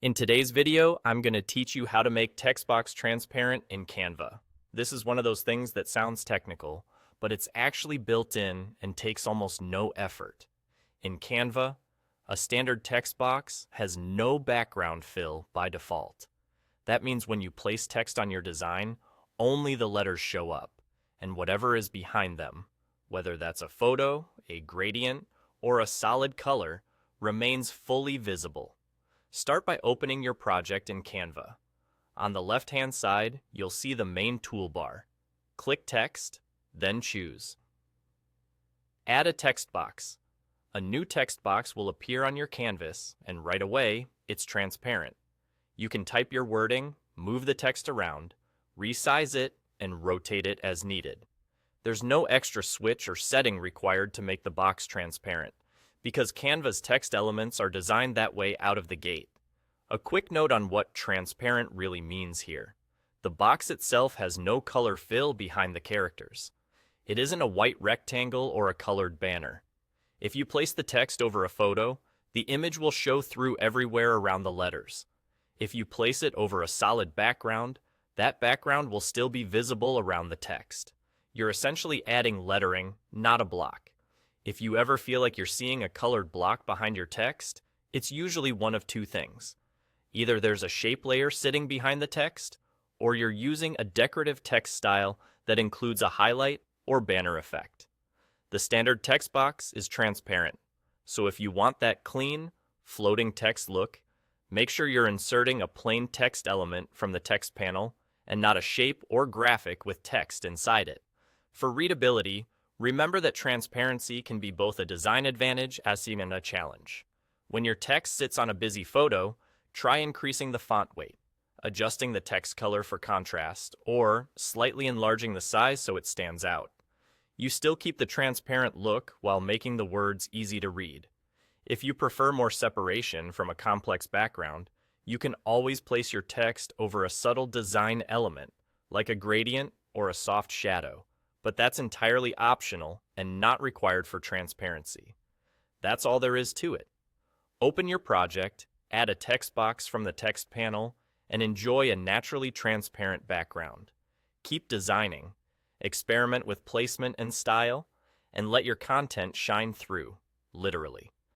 In today's video, I'm going to teach you how to make text box transparent in Canva. This is one of those things that sounds technical, but it's actually built in and takes almost no effort. In Canva, a standard text box has no background fill by default. That means when you place text on your design, only the letters show up, and whatever is behind them, whether that's a photo, a gradient, or a solid color, remains fully visible. Start by opening your project in Canva. On the left-hand side, you'll see the main toolbar. Click Text, then choose. Add a text box. A new text box will appear on your canvas, and right away, it's transparent. You can type your wording, move the text around, resize it, and rotate it as needed. There's no extra switch or setting required to make the box transparent, because Canva's text elements are designed that way out of the gate. A quick note on what transparent really means here. The box itself has no color fill behind the characters. It isn't a white rectangle or a colored banner. If you place the text over a photo, the image will show through everywhere around the letters. If you place it over a solid background, that background will still be visible around the text. You're essentially adding lettering, not a block. If you ever feel like you're seeing a colored block behind your text, it's usually one of two things. Either there's a shape layer sitting behind the text, or you're using a decorative text style that includes a highlight or banner effect. The standard text box is transparent, so if you want that clean, floating text look, make sure you're inserting a plain text element from the text panel and not a shape or graphic with text inside it. For readability, remember that transparency can be both a design advantage as even a challenge. When your text sits on a busy photo, try increasing the font weight, adjusting the text color for contrast, or slightly enlarging the size so it stands out. You still keep the transparent look while making the words easy to read. If you prefer more separation from a complex background, you can always place your text over a subtle design element, like a gradient or a soft shadow. But that's entirely optional and not required for transparency. That's all there is to it. Open your project, add a text box from the text panel, and enjoy a naturally transparent background. Keep designing, experiment with placement and style, and let your content shine through, literally.